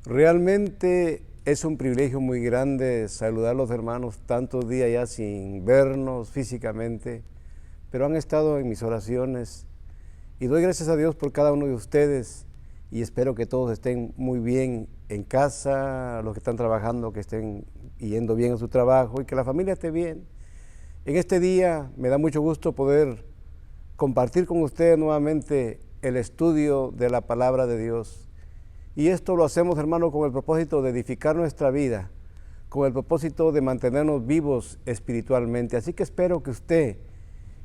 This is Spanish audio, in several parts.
Realmente es un privilegio muy grande saludar a los hermanos tantos días ya sin vernos físicamente, pero han estado en mis oraciones y doy gracias a Dios por cada uno de ustedes y espero que todos estén muy bien en casa, los que están trabajando, que estén yendo bien a su trabajo y que la familia esté bien. En este día me da mucho gusto poder compartir con ustedes nuevamente el estudio de la palabra de Dios. Y esto lo hacemos, hermano, con el propósito de edificar nuestra vida, con el propósito de mantenernos vivos espiritualmente. Así que espero que usted,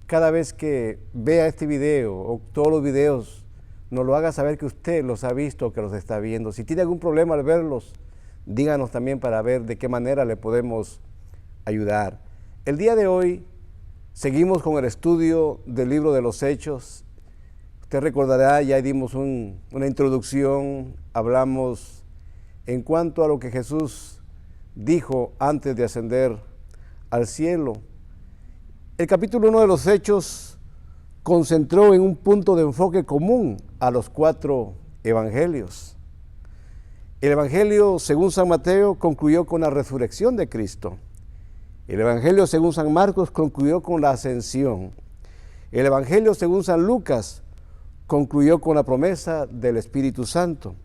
cada vez que vea este video o todos los videos, nos lo haga saber que usted los ha visto o que los está viendo. Si tiene algún problema al verlos, díganos también para ver de qué manera le podemos ayudar. El día de hoy seguimos con el estudio del libro de los Hechos. Usted recordará, ya dimos una introducción, hablamos en cuanto a lo que Jesús dijo antes de ascender al cielo. El capítulo 1 de los Hechos concentró en un punto de enfoque común a los 4 evangelios. El evangelio según San Mateo concluyó con la resurrección de Cristo. El evangelio según San Marcos concluyó con la ascensión. El evangelio según San Lucas concluyó con la promesa del Espíritu Santo.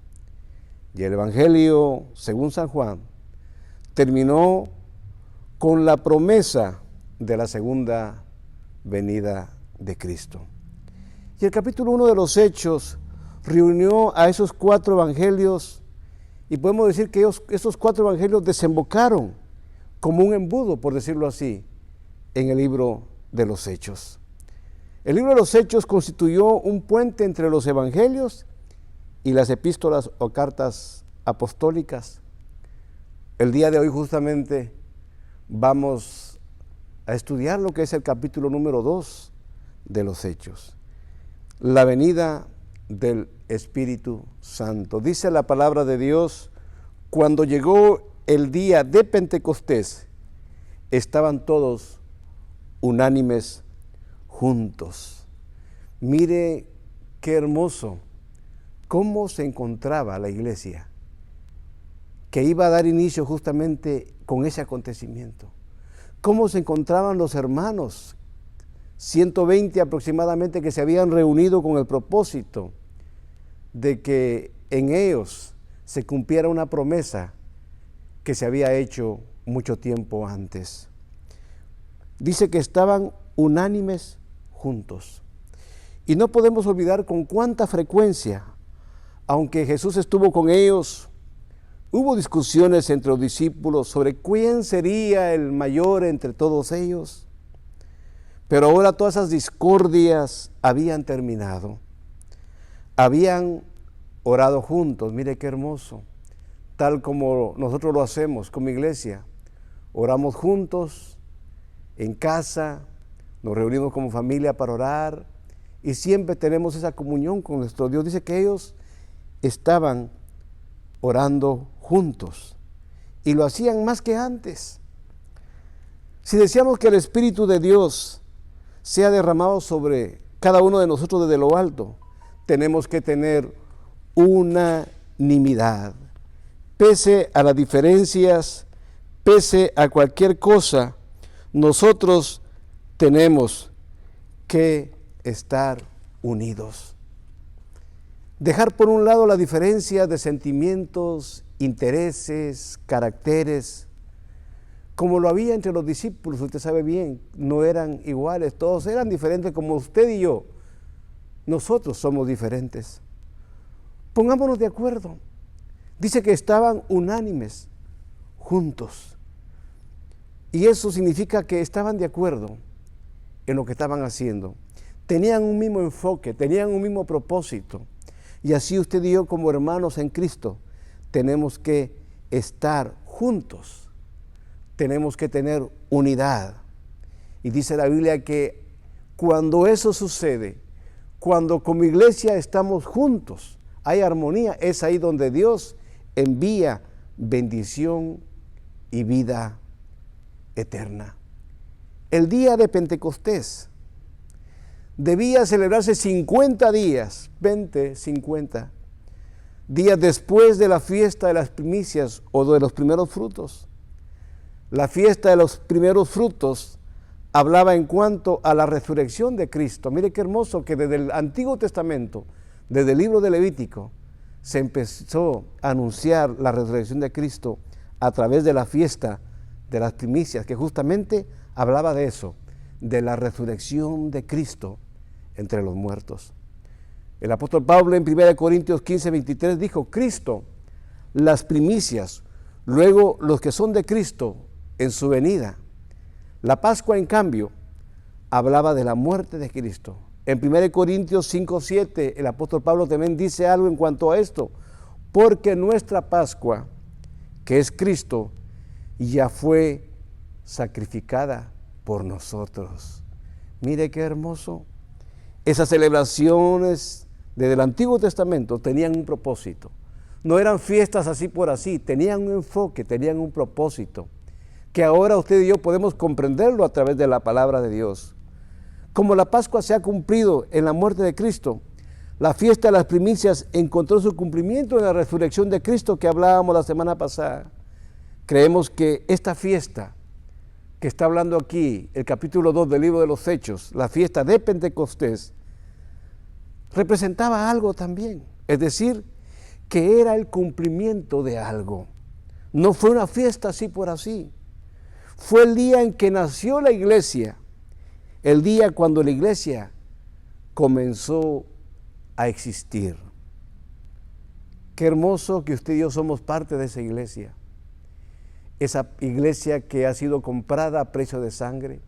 Y el evangelio según San Juan terminó con la promesa de la segunda venida de Cristo. Y el capítulo 1 de los Hechos reunió a esos 4 evangelios y podemos decir que esos 4 evangelios desembocaron como un embudo, por decirlo así, en el libro de los Hechos. El libro de los Hechos constituyó un puente entre los evangelios y las epístolas o cartas apostólicas. El día de hoy justamente vamos a estudiar lo que es el capítulo número 2 de los Hechos, la venida del Espíritu Santo. Dice la palabra de Dios: cuando llegó el día de Pentecostés, estaban todos unánimes juntos. Mire qué hermoso cómo se encontraba la iglesia que iba a dar inicio justamente con ese acontecimiento. Cómo se encontraban los hermanos, 120 aproximadamente, que se habían reunido con el propósito de que en ellos se cumpliera una promesa que se había hecho mucho tiempo antes. Dice que estaban unánimes juntos. Y no podemos olvidar con cuánta frecuencia, aunque Jesús estuvo con ellos, hubo discusiones entre los discípulos sobre quién sería el mayor entre todos ellos. Pero ahora todas esas discordias habían terminado. Habían orado juntos, mire qué hermoso, tal como nosotros lo hacemos como iglesia. Oramos juntos, en casa, nos reunimos como familia para orar y siempre tenemos esa comunión con nuestro Dios. Dice que ellos estaban orando juntos y lo hacían más que antes. Si deseamos que el Espíritu de Dios sea derramado sobre cada uno de nosotros desde lo alto, tenemos que tener unanimidad. Pese a las diferencias, pese a cualquier cosa, nosotros tenemos que estar unidos. Dejar por un lado la diferencia de sentimientos, intereses, caracteres, como lo había entre los discípulos. Usted sabe bien, no eran iguales, todos eran diferentes como usted y yo. Nosotros somos diferentes. Pongámonos de acuerdo. Dice que estaban unánimes, juntos. Y eso significa que estaban de acuerdo en lo que estaban haciendo. Tenían un mismo enfoque, tenían un mismo propósito. Y así usted y yo, como hermanos en Cristo, tenemos que estar juntos. Tenemos que tener unidad. Y dice la Biblia que cuando eso sucede, cuando como iglesia estamos juntos, hay armonía, es ahí donde Dios envía bendición y vida eterna. El día de Pentecostés debía celebrarse 50 días, 20, 50, días después de la fiesta de las primicias o de los primeros frutos. La fiesta de los primeros frutos hablaba en cuanto a la resurrección de Cristo. Mire qué hermoso que desde el Antiguo Testamento, desde el libro de Levítico, se empezó a anunciar la resurrección de Cristo a través de la fiesta de las primicias, que justamente hablaba de eso, de la resurrección de Cristo entre los muertos. El apóstol Pablo en 1 Corintios 15:23 dijo, Cristo, las primicias, luego los que son de Cristo en su venida. La Pascua, en cambio, hablaba de la muerte de Cristo. En 1 Corintios 5:7, el apóstol Pablo también dice algo en cuanto a esto, porque nuestra Pascua, que es Cristo, ya fue sacrificada por nosotros. Mire qué hermoso. Esas celebraciones desde el Antiguo Testamento tenían un propósito. No eran fiestas así por así, tenían un enfoque, tenían un propósito, que ahora usted y yo podemos comprenderlo a través de la palabra de Dios. Como la Pascua se ha cumplido en la muerte de Cristo, la fiesta de las primicias encontró su cumplimiento en la resurrección de Cristo que hablábamos la semana pasada. Creemos que esta fiesta que está hablando aquí, el capítulo 2 del libro de los Hechos, la fiesta de Pentecostés, representaba algo también, es decir, que era el cumplimiento de algo. No fue una fiesta así por así. Fue el día en que nació la iglesia, el día cuando la iglesia comenzó a existir. Qué hermoso que usted y yo somos parte de esa iglesia que ha sido comprada a precio de sangre,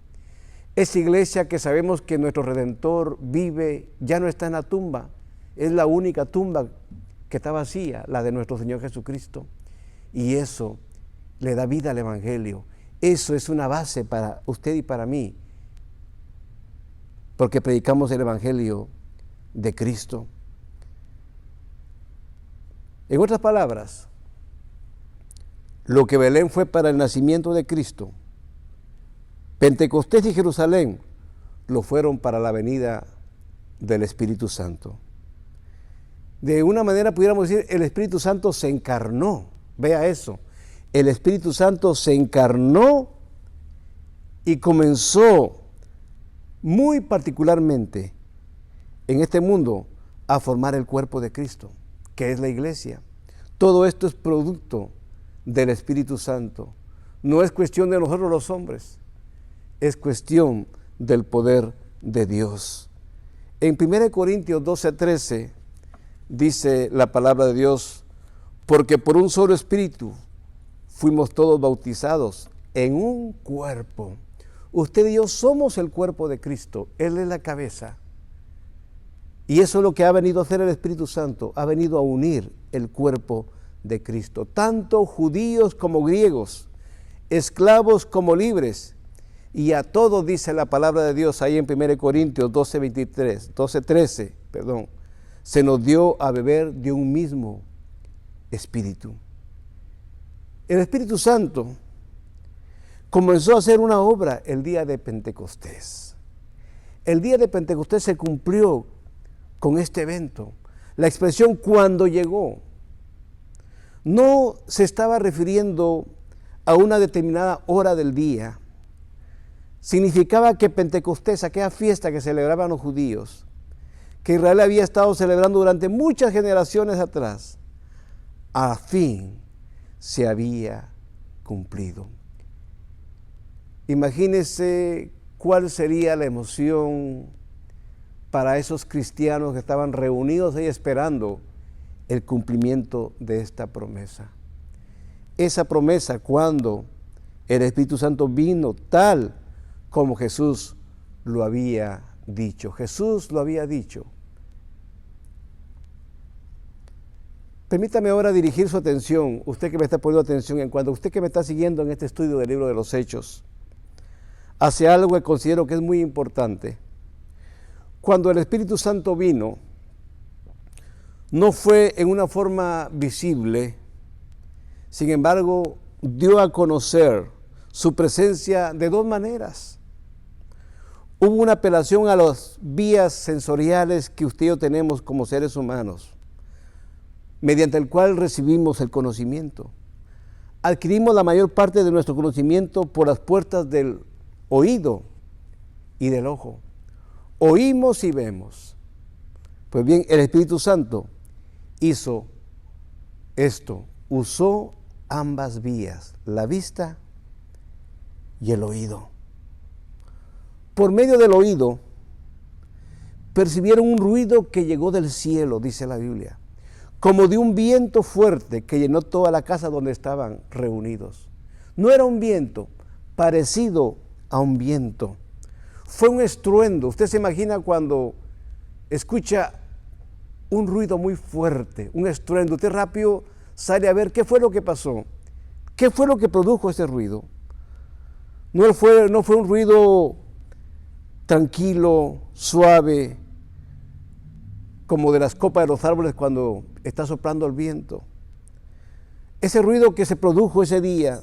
esa iglesia que sabemos que nuestro Redentor vive, ya no está en la tumba, es la única tumba que está vacía, la de nuestro Señor Jesucristo, y eso le da vida al Evangelio. Eso es una base para usted y para mí, porque predicamos el Evangelio de Cristo. En otras palabras, lo que Belén fue para el nacimiento de Cristo, Pentecostés y Jerusalén lo fueron para la venida del Espíritu Santo. De una manera pudiéramos decir, el Espíritu Santo se encarnó. Vea eso. El Espíritu Santo se encarnó y comenzó muy particularmente en este mundo a formar el cuerpo de Cristo, que es la iglesia. Todo esto es producto del Espíritu Santo. No es cuestión de nosotros los hombres, es cuestión del poder de Dios. En 1 Corintios 12:13 dice la palabra de Dios, porque por un solo Espíritu fuimos todos bautizados en un cuerpo. Usted y yo somos el cuerpo de Cristo, Él es la cabeza. Y eso es lo que ha venido a hacer el Espíritu Santo, ha venido a unir el cuerpo de Cristo, tanto judíos como griegos, esclavos como libres, y a todos dice la palabra de Dios ahí en 1 Corintios 12:13, se nos dio a beber de un mismo Espíritu. El Espíritu Santo comenzó a hacer una obra el día de Pentecostés. El día de Pentecostés se cumplió con este evento. La expresión cuando llegó no se estaba refiriendo a una determinada hora del día. Significaba que Pentecostés, aquella fiesta que celebraban los judíos, que Israel había estado celebrando durante muchas generaciones atrás, al fin se había cumplido. Imagínese cuál sería la emoción para esos cristianos que estaban reunidos ahí esperando el cumplimiento de esta promesa. Esa promesa cuando el Espíritu Santo vino tal como Jesús lo había dicho. Jesús lo había dicho. Permítame ahora dirigir su atención, usted que me está poniendo atención, en cuanto a usted que me está siguiendo en este estudio del libro de los Hechos, hacia algo que considero que es muy importante. Cuando el Espíritu Santo vino, no fue en una forma visible, sin embargo, dio a conocer su presencia de dos maneras. Hubo una apelación a las vías sensoriales que usted y yo tenemos como seres humanos. mediante el cual recibimos el conocimiento. Adquirimos la mayor parte de nuestro conocimiento por las puertas del oído y del ojo. Oímos y vemos. Pues bien, el Espíritu Santo hizo esto, usó ambas vías, la vista y el oído. Por medio del oído, percibieron un ruido que llegó del cielo, dice la Biblia, como de un viento fuerte que llenó toda la casa donde estaban reunidos. No era un viento, parecido a un viento. Fue un estruendo. Usted se imagina cuando escucha un ruido muy fuerte, un estruendo. Usted rápido sale a ver qué fue lo que pasó, qué fue lo que produjo ese ruido. No fue un ruido tranquilo, suave, como de las copas de los árboles cuando está soplando el viento. Ese ruido que se produjo ese día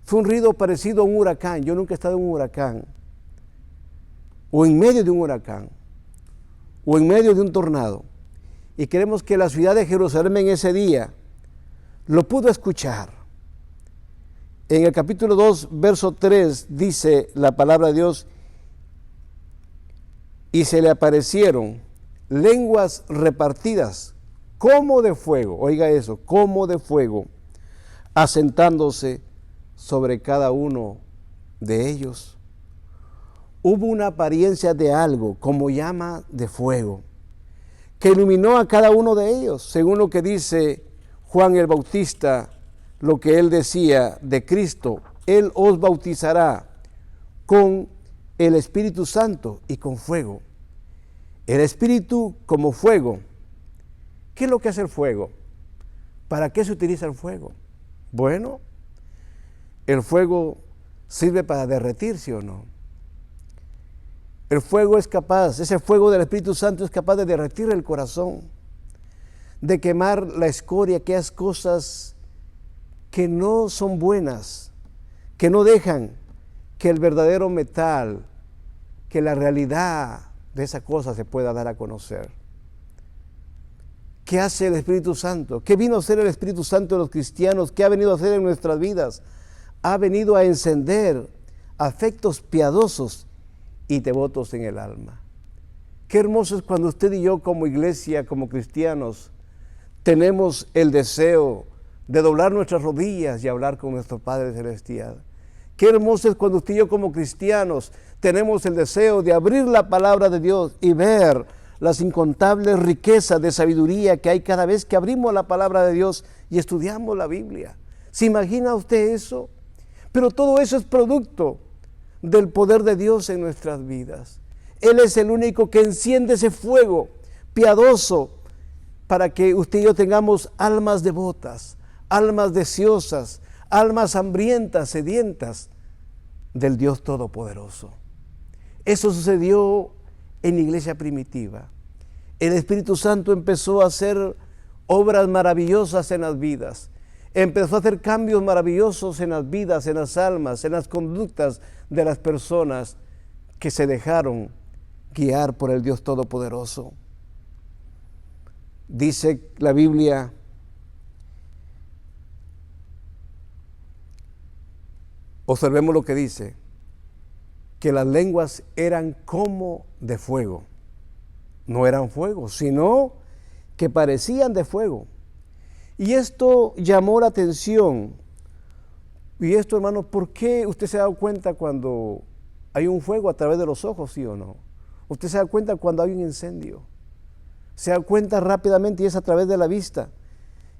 fue un ruido parecido a un huracán. Yo nunca he estado en un huracán, o en medio de un huracán, o en medio de un tornado. Y creemos que la ciudad de Jerusalén en ese día lo pudo escuchar. En el capítulo 2, verso 3, dice la palabra de Dios: y se le aparecieron lenguas repartidas como de fuego, oiga eso, como de fuego, asentándose sobre cada uno de ellos. Hubo una apariencia de algo como llama de fuego que iluminó a cada uno de ellos, según lo que dice Juan el Bautista, lo que él decía de Cristo: Él os bautizará con el Espíritu Santo y con fuego. El Espíritu como fuego. ¿Qué es lo que hace el fuego? ¿Para qué se utiliza el fuego? Bueno, el fuego sirve para derretirse, ¿o no? El fuego es capaz, ese fuego del Espíritu Santo es capaz de derretir el corazón, de quemar la escoria, aquellas cosas que no son buenas, que no dejan que el verdadero metal, que la realidad de esa cosa se pueda dar a conocer. ¿Qué hace el Espíritu Santo? ¿Qué vino a hacer el Espíritu Santo en los cristianos? ¿Qué ha venido a hacer en nuestras vidas? Ha venido a encender afectos piadosos y devotos en el alma. Qué hermoso es cuando usted y yo como iglesia, como cristianos, tenemos el deseo de doblar nuestras rodillas y hablar con nuestro Padre Celestial. Qué hermoso es cuando usted y yo como cristianos tenemos el deseo de abrir la palabra de Dios y ver las incontables riquezas de sabiduría que hay cada vez que abrimos la palabra de Dios y estudiamos la Biblia. ¿Se imagina usted eso? Pero todo eso es producto del poder de Dios en nuestras vidas. Él es el único que enciende ese fuego piadoso para que usted y yo tengamos almas devotas, almas deseosas, almas hambrientas, sedientas del Dios Todopoderoso. Eso sucedió en la iglesia primitiva. El Espíritu Santo empezó a hacer obras maravillosas en las vidas. Empezó a hacer cambios maravillosos en las vidas, en las almas, en las conductas de las personas que se dejaron guiar por el Dios Todopoderoso. Dice la Biblia, observemos lo que dice, que las lenguas eran como de fuego. No eran fuego, sino que parecían de fuego. Y esto llamó la atención. Y esto, hermano, ¿por qué usted se da cuenta cuando hay un fuego a través de los ojos, sí o no? Usted se da cuenta cuando hay un incendio. Se da cuenta rápidamente y es a través de la vista.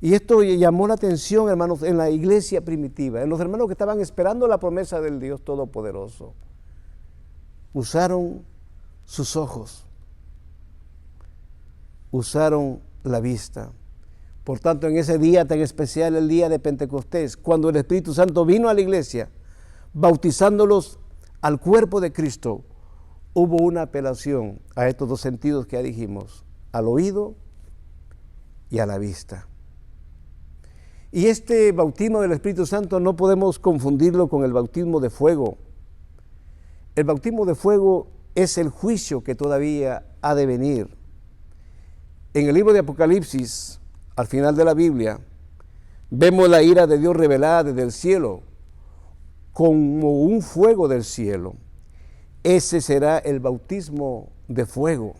Y esto llamó la atención, hermanos, en la iglesia primitiva, en los hermanos que estaban esperando la promesa del Dios Todopoderoso. Usaron sus ojos, usaron la vista. Por tanto, en ese día tan especial, el día de Pentecostés, cuando el Espíritu Santo vino a la iglesia, bautizándolos al cuerpo de Cristo, hubo una apelación a estos dos sentidos que ya dijimos, al oído y a la vista. Y este bautismo del Espíritu Santo no podemos confundirlo con el bautismo de fuego. El bautismo de fuego es el juicio que todavía ha de venir. En el libro de Apocalipsis al final de la Biblia, vemos la ira de Dios revelada desde el cielo, como un fuego del cielo. Ese será el bautismo de fuego.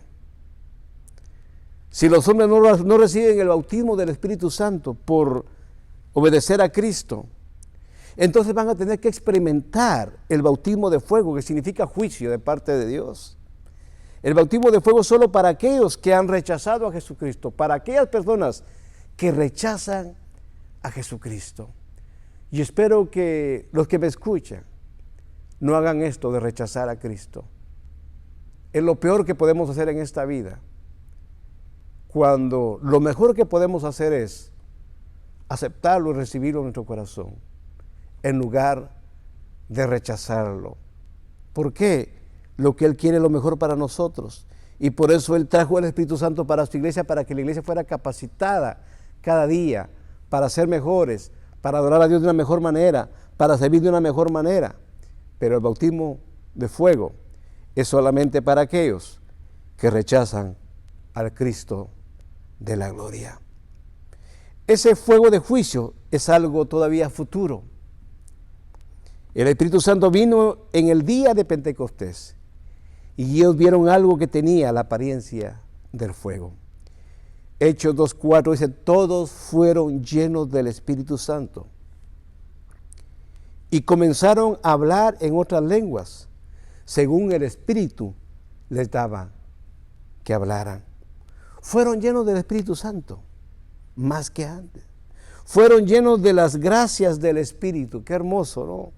Si los hombres no reciben el bautismo del Espíritu Santo por obedecer a Cristo, entonces van a tener que experimentar el bautismo de fuego, que significa juicio de parte de Dios. El bautismo de fuego solo para aquellos que han rechazado a Jesucristo, para aquellas personas que rechazan a Jesucristo. Y espero que los que me escuchan no hagan esto de rechazar a Cristo. Es lo peor que podemos hacer en esta vida, cuando lo mejor que podemos hacer es aceptarlo y recibirlo en nuestro corazón, en lugar de rechazarlo. ¿Por qué? Lo que Él quiere es lo mejor para nosotros. Y por eso Él trajo el Espíritu Santo para su iglesia, para que la iglesia fuera capacitada cada día para ser mejores, para adorar a Dios de una mejor manera, para servir de una mejor manera. Pero el bautismo de fuego es solamente para aquellos que rechazan al Cristo de la gloria. Ese fuego de juicio es algo todavía futuro. El Espíritu Santo vino en el día de Pentecostés y ellos vieron algo que tenía la apariencia del fuego. Hechos 2:4 dice, todos fueron llenos del Espíritu Santo y comenzaron a hablar en otras lenguas, según el Espíritu les daba que hablaran. Fueron llenos del Espíritu Santo, más que antes. Fueron llenos de las gracias del Espíritu, qué hermoso, ¿no?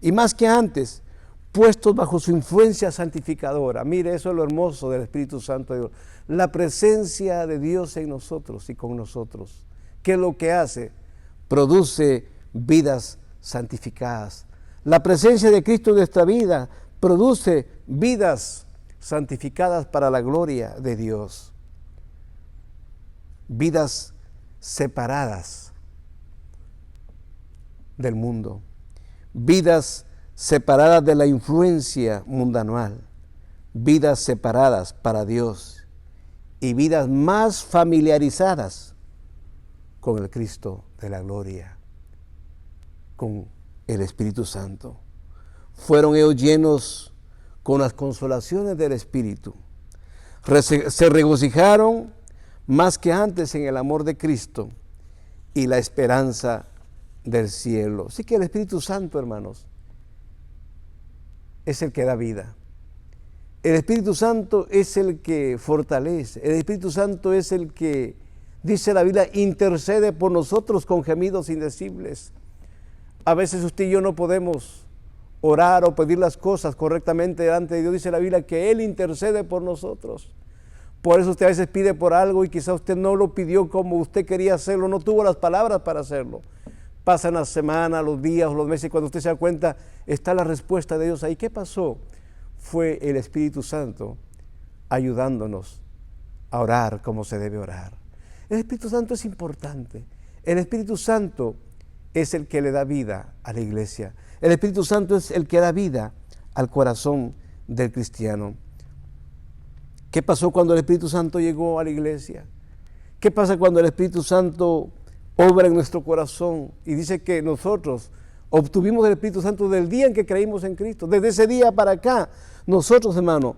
Y más que antes, puestos bajo su influencia santificadora. Mire, eso es lo hermoso del Espíritu Santo de Dios. La presencia de Dios en nosotros y con nosotros. ¿Qué es lo que hace? Produce vidas santificadas. La presencia de Cristo en nuestra vida produce vidas santificadas para la gloria de Dios. Vidas separadas del mundo. Vidas separadas de la influencia mundanal, vidas separadas para Dios y vidas más familiarizadas con el Cristo de la gloria, con el Espíritu Santo. Fueron ellos llenos con las consolaciones del Espíritu. Se regocijaron más que antes en el amor de Cristo y la esperanza del cielo. Así que el Espíritu Santo, hermanos, es el que da vida. El Espíritu Santo es el que fortalece. El Espíritu Santo es el que, dice la Biblia, intercede por nosotros con gemidos indecibles. A veces usted y yo no podemos orar o pedir las cosas correctamente delante de Dios. Dice la Biblia que Él intercede por nosotros. Por eso usted a veces pide por algo y quizá usted no lo pidió como usted quería hacerlo, no tuvo las palabras para hacerlo. Pasan las semanas, los días, los meses, y cuando usted se da cuenta, está la respuesta de Dios ahí. ¿Qué pasó? Fue el Espíritu Santo ayudándonos a orar como se debe orar. El Espíritu Santo es importante. El Espíritu Santo es el que le da vida a la iglesia. El Espíritu Santo es el que da vida al corazón del cristiano. ¿Qué pasó cuando el Espíritu Santo llegó a la iglesia? ¿Qué pasa cuando el Espíritu Santo obra en nuestro corazón? Y dice que nosotros obtuvimos el Espíritu Santo del día en que creímos en Cristo. Desde ese día para acá, nosotros, hermanos,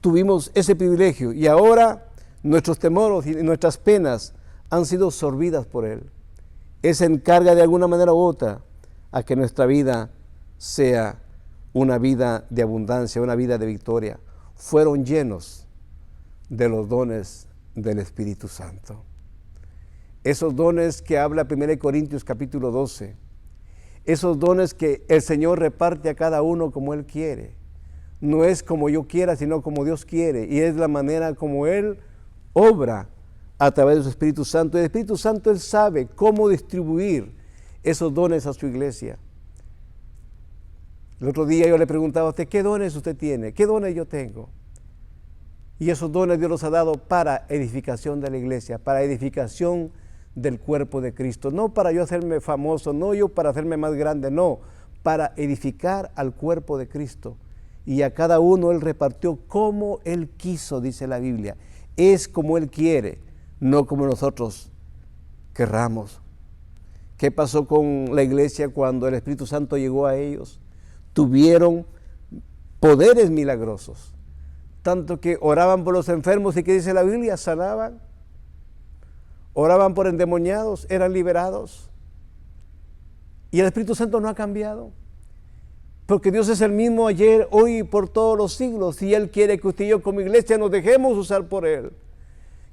tuvimos ese privilegio y ahora nuestros temores y nuestras penas han sido absorbidas por Él. Él se encarga de alguna manera u otra a que nuestra vida sea una vida de abundancia, una vida de victoria. Fueron llenos de los dones del Espíritu Santo. Esos dones que habla 1 Corintios capítulo 12, esos dones que el Señor reparte a cada uno como Él quiere. No es como yo quiera, sino como Dios quiere. Y es la manera como Él obra a través de su Espíritu Santo. El Espíritu Santo, Él sabe cómo distribuir esos dones a su iglesia. El otro día yo le preguntaba a usted, ¿qué dones usted tiene? ¿Qué dones yo tengo? Y esos dones Dios los ha dado para edificación de la iglesia, para edificación del cuerpo de Cristo. No para yo hacerme famoso, no yo para hacerme más grande, no, para edificar al cuerpo de Cristo. Y a cada uno Él repartió como Él quiso, dice la Biblia. Es como Él quiere, no como nosotros querramos. ¿Qué pasó con la iglesia cuando el Espíritu Santo llegó a ellos? Tuvieron poderes milagrosos, tanto que oraban por los enfermos y, ¿qué dice la Biblia? Sanaban. Oraban por endemoniados, eran liberados. Y el Espíritu Santo no ha cambiado, porque Dios es el mismo ayer, hoy y por todos los siglos, y Él quiere que usted y yo como iglesia nos dejemos usar por Él,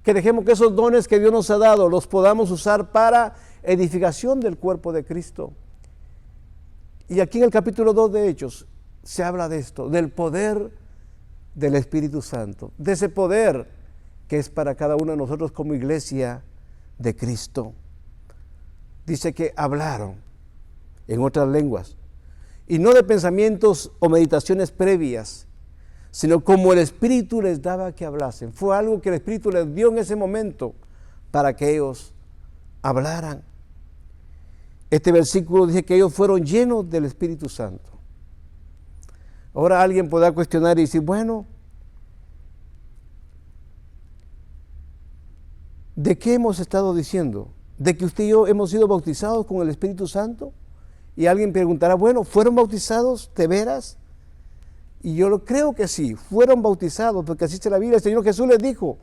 que dejemos que esos dones que Dios nos ha dado los podamos usar para edificación del cuerpo de Cristo. Y aquí en el capítulo 2 de Hechos se habla de esto, del poder del Espíritu Santo, de ese poder que es para cada uno de nosotros como iglesia de Cristo. Dice que hablaron en otras lenguas, y no de pensamientos o meditaciones previas, sino como el Espíritu les daba que hablasen. Fue algo que el Espíritu les dio en ese momento para que ellos hablaran. Este versículo dice que ellos fueron llenos del Espíritu Santo. Ahora alguien podrá cuestionar y decir, bueno, ¿de qué hemos estado diciendo? ¿De que usted y yo hemos sido bautizados con el Espíritu Santo? Y alguien preguntará, bueno, ¿fueron bautizados de veras? Y yo creo que sí, fueron bautizados, porque así dice la Biblia. El Señor Jesús les dijo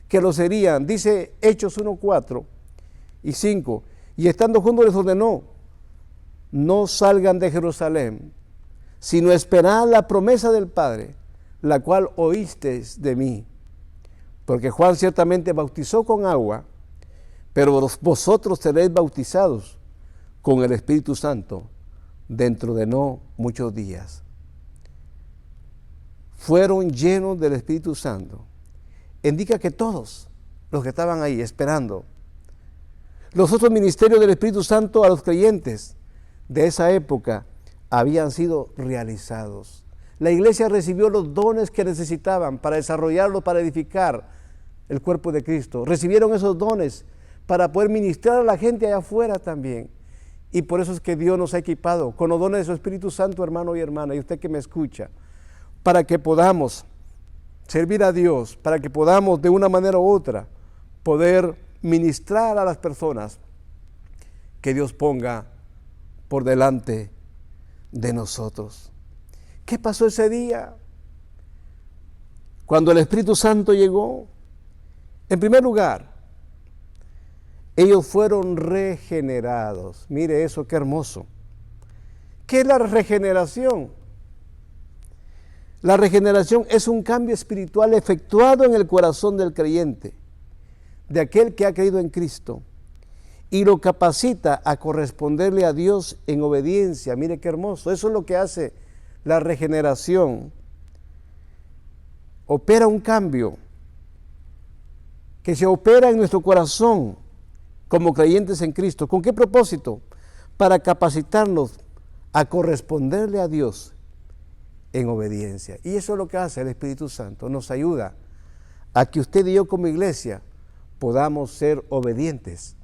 que lo serían. Dice Hechos 1, 4 y 5. Y estando juntos les ordenó, no salgan de Jerusalén, sino esperad la promesa del Padre, la cual oísteis de mí. Porque Juan ciertamente bautizó con agua, pero vosotros seréis bautizados con el Espíritu Santo dentro de no muchos días. Fueron llenos del Espíritu Santo. Indica que todos los que estaban ahí esperando, los otros ministerios del Espíritu Santo a los creyentes de esa época habían sido realizados. La iglesia recibió los dones que necesitaban para desarrollarlos, para edificar el cuerpo de Cristo. Recibieron esos dones para poder ministrar a la gente allá afuera también. Y por eso es que Dios nos ha equipado con los dones de su Espíritu Santo, hermano y hermana, y usted que me escucha, para que podamos servir a Dios, para que podamos de una manera u otra poder ministrar a las personas que Dios ponga por delante de nosotros. ¿Qué pasó ese día? Cuando el Espíritu Santo llegó, en primer lugar, ellos fueron regenerados. Mire eso, qué hermoso. ¿Qué es la regeneración? La regeneración es un cambio espiritual efectuado en el corazón del creyente, de aquel que ha creído en Cristo, y lo capacita a corresponderle a Dios en obediencia. Mire qué hermoso. Eso es lo que hace la regeneración. Opera un cambio que se opera en nuestro corazón como creyentes en Cristo. ¿Con qué propósito? Para capacitarnos a corresponderle a Dios en obediencia. Y eso es lo que hace el Espíritu Santo. Nos ayuda a que usted y yo como iglesia podamos ser obedientes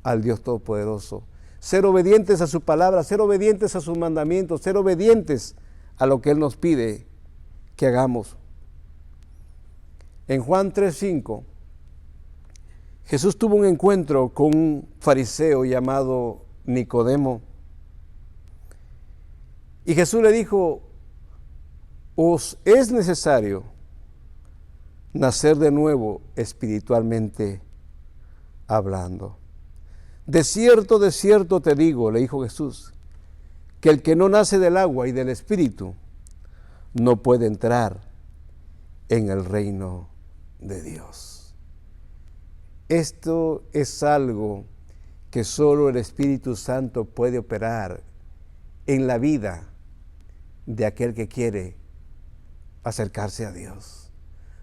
al Dios Todopoderoso. Ser obedientes a su palabra, ser obedientes a sus mandamientos, ser obedientes a lo que Él nos pide que hagamos. En Juan 3:5, Jesús tuvo un encuentro con un fariseo llamado Nicodemo. Y Jesús le dijo, os es necesario nacer de nuevo espiritualmente hablando. De cierto te digo, le dijo Jesús, que el que no nace del agua y del Espíritu no puede entrar en el reino de Dios. Esto es algo que solo el Espíritu Santo puede operar en la vida de aquel que quiere acercarse a Dios,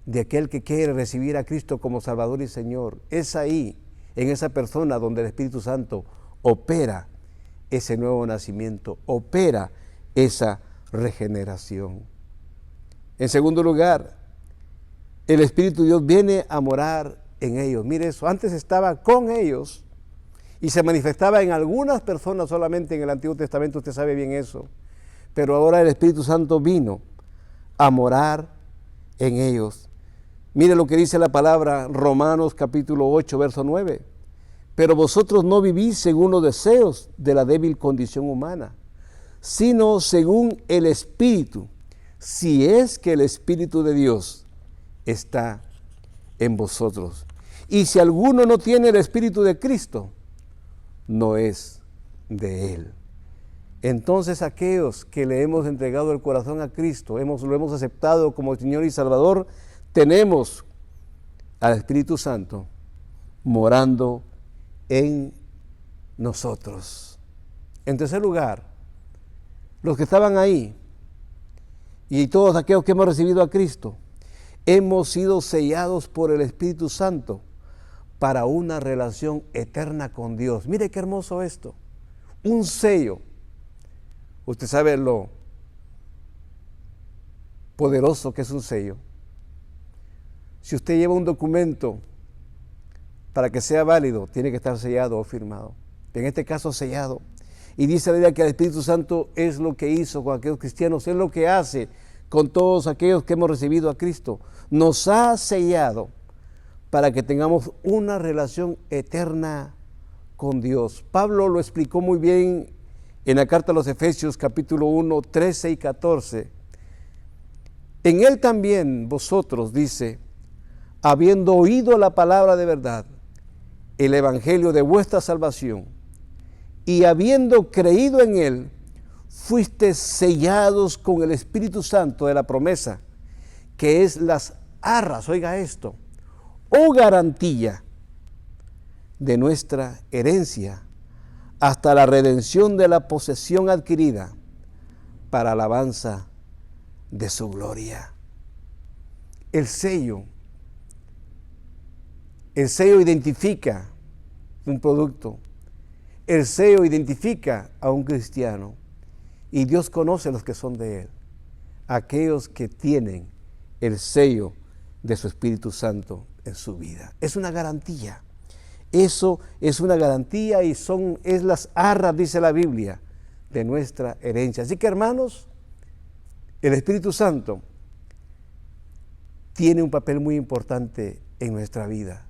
de aquel que quiere recibir a Cristo como Salvador y Señor. Es ahí, en esa persona, donde el Espíritu Santo opera ese nuevo nacimiento, opera esa regeneración. En segundo lugar, el Espíritu de Dios viene a morar en ellos. Mire eso, antes estaba con ellos y se manifestaba en algunas personas solamente en el Antiguo Testamento, usted sabe bien eso, pero ahora el Espíritu Santo vino a morar en ellos. Mire lo que dice la palabra Romanos capítulo 8, verso 9. Pero vosotros no vivís según los deseos de la débil condición humana, sino según el Espíritu, si es que el Espíritu de Dios está en vosotros. Y si alguno no tiene el Espíritu de Cristo, no es de Él. Entonces aquellos que le hemos entregado el corazón a Cristo, lo hemos aceptado como Señor y Salvador, tenemos al Espíritu Santo morando en nosotros. En tercer lugar, los que estaban ahí y todos aquellos que hemos recibido a Cristo, hemos sido sellados por el Espíritu Santo para una relación eterna con Dios. Mire qué hermoso esto, un sello. Usted sabe lo poderoso que es un sello. Si usted lleva un documento para que sea válido, tiene que estar sellado o firmado. En este caso, sellado. Y dice la Biblia que el Espíritu Santo es lo que hizo con aquellos cristianos, es lo que hace con todos aquellos que hemos recibido a Cristo. Nos ha sellado para que tengamos una relación eterna con Dios. Pablo lo explicó muy bien en la carta a los Efesios, capítulo 1, 13 y 14. En él también vosotros, dice, habiendo oído la palabra de verdad, el evangelio de vuestra salvación, y habiendo creído en él, fuisteis sellados con el Espíritu Santo de la promesa, que es las arras, oiga esto, o garantía de nuestra herencia, hasta la redención de la posesión adquirida, para alabanza de su gloria. El sello identifica un producto. El sello identifica a un cristiano. Y Dios conoce a los que son de Él. Aquellos que tienen el sello de su Espíritu Santo en su vida. Es una garantía. Eso es una garantía y es las arras, dice la Biblia, de nuestra herencia. Así que, hermanos, el Espíritu Santo tiene un papel muy importante en nuestra vida.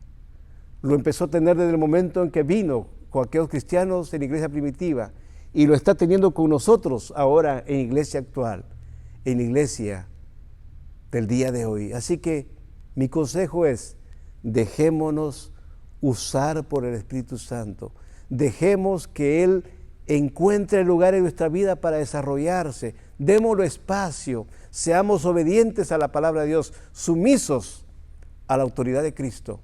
Lo empezó a tener desde el momento en que vino con aquellos cristianos en la iglesia primitiva y lo está teniendo con nosotros ahora en iglesia actual, en la iglesia del día de hoy. Así que mi consejo es, dejémonos usar por el Espíritu Santo. Dejemos que Él encuentre lugar en nuestra vida para desarrollarse. Démosle espacio. Seamos obedientes a la palabra de Dios, sumisos a la autoridad de Cristo,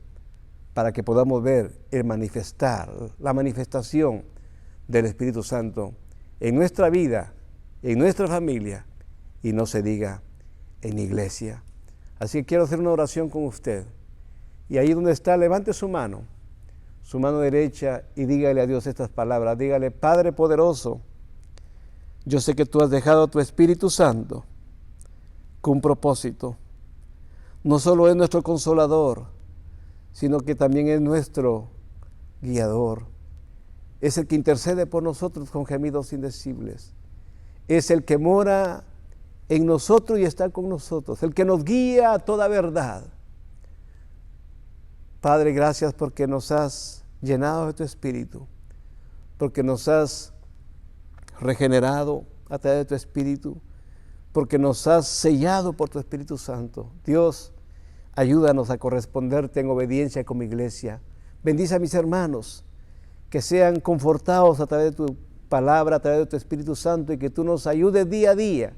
para que podamos ver la manifestación del Espíritu Santo en nuestra vida, en nuestra familia, y no se diga en la iglesia. Así que quiero hacer una oración con usted. Y ahí donde está, levante su mano derecha, y dígale a Dios estas palabras. Dígale: Padre poderoso, yo sé que tú has dejado a tu Espíritu Santo con un propósito. No solo es nuestro consolador, sino que también es nuestro guiador. Es el que intercede por nosotros con gemidos indecibles. Es el que mora en nosotros y está con nosotros, el que nos guía a toda verdad. Padre, gracias porque nos has llenado de tu Espíritu, porque nos has regenerado a través de tu Espíritu, porque nos has sellado por tu Espíritu Santo. Dios, ayúdanos a corresponderte en obediencia como iglesia. Bendice a mis hermanos, que sean confortados a través de tu palabra, a través de tu Espíritu Santo, y que tú nos ayudes día a día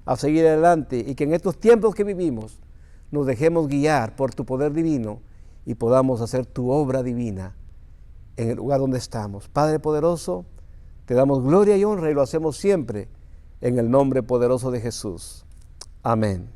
a seguir adelante, y que en estos tiempos que vivimos nos dejemos guiar por tu poder divino y podamos hacer tu obra divina en el lugar donde estamos. Padre poderoso, te damos gloria y honra y lo hacemos siempre en el nombre poderoso de Jesús. Amén.